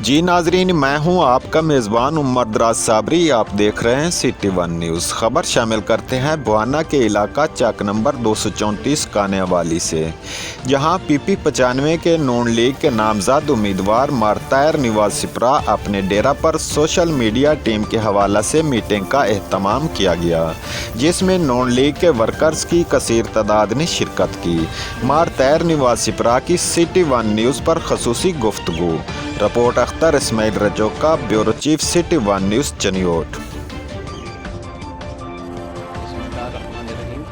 जी नाजरीन, मैं हूं आपका मेज़बान उमर दराज साबरी। आप देख रहे हैं सिटी वन न्यूज़। खबर शामिल करते हैं बुआना के इलाका चक नंबर 234 कानेवाली से, जहां पीपी 95 के नून लीग के नामजद उम्मीदवार मारतायर निवाज सिपरा अपने डेरा पर सोशल मीडिया टीम के हवाले से मीटिंग का एहतमाम किया गया, जिसमें नून लीग के वर्कर्स की कसीर तादाद ने शिरकत की। मारतायर निवाज सिपरा की सिटी वन न्यूज़ पर खसूसी गुफ्तगू। Report Akhtar Ismail Rajoka, bureau chief, city one news, Chiniot. बिस्मिल्लाहिर्रहमानिर्रहीम।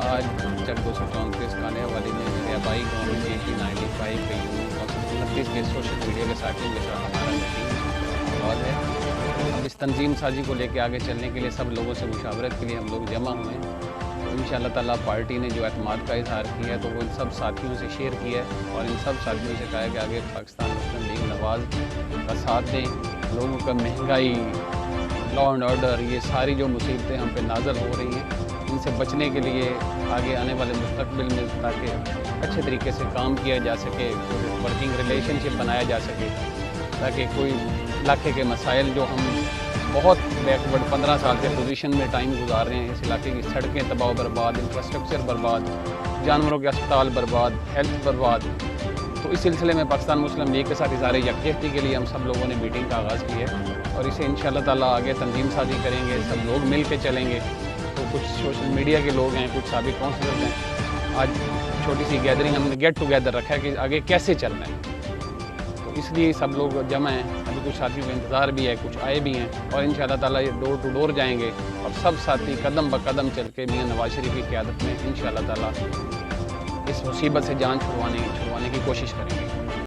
आज चक 234 कानेवाली में रियाबाई गवर्नमेंट JP 95 के 29 के सोशल मीडिया के साथियों के साथ हमारा मीटिंग और है। अब इस तंजीम साजी को लेकर आगे चलने के लिए सब लोगों से मुशावरत के लिए हम लोग जमा हुए हैं। तो इंशाअल्लाह ताला पार्टी ने जो एतमाद का इजहार किया है तो वो इन सब साथियों से शेयर किया है और इन सब साथियों से कहा है कि आगे पाकिस्तान मुस्लिम लीग नवाज़ का साथ दें। लोगों का महंगाई, लॉ एंड ऑर्डर, ये सारी जो मुसीबतें हम पे नाज़िल हो रही हैं, इनसे बचने के लिए आगे आने वाले मुस्तकबिल में ताकि अच्छे तरीके से काम किया जा सके, वर्किंग रिलेशनशिप बनाया जा सके, ताकि कोई इलाके के मसाइल जो हम बहुत बैकवर्ड 15 साल से पोजीशन में टाइम गुजार रहे हैं, इस इलाके की सड़कें तबाह बर्बाद, इंफ्रास्ट्रक्चर बर्बाद, जानवरों के अस्पताल बर्बाद, हेल्थ बर्बाद। तो इस सिलसिले में पाकिस्तान मुस्लिम लीग के साथ इज़हार यकजहती के लिए हम सब लोगों ने मीटिंग का आगाज़ किया है और इसे इंशाअल्लाह ताला आगे तंजीम साजी करेंगे, सब लोग मिल के चलेंगे। तो कुछ सोशल मीडिया के लोग हैं, कुछ साबिक काउंसलर्स हैं। आज छोटी सी गैदरिंग, हमने गेट टुगेदर रखा है कि आगे कैसे चलना है, तो इसलिए सब लोग जमा हैं। अभी कुछ साथियों का इंतज़ार भी है, कुछ आए भी हैं और इंशाअल्लाह ताला ये डोर टू डोर जाएंगे और सब साथी कदम ब कदम चल के मियां नवाज शरीफ की क़यादत में इंशाअल्लाह ताला इस मुसीबत से जान छुड़वाने की कोशिश करेंगे।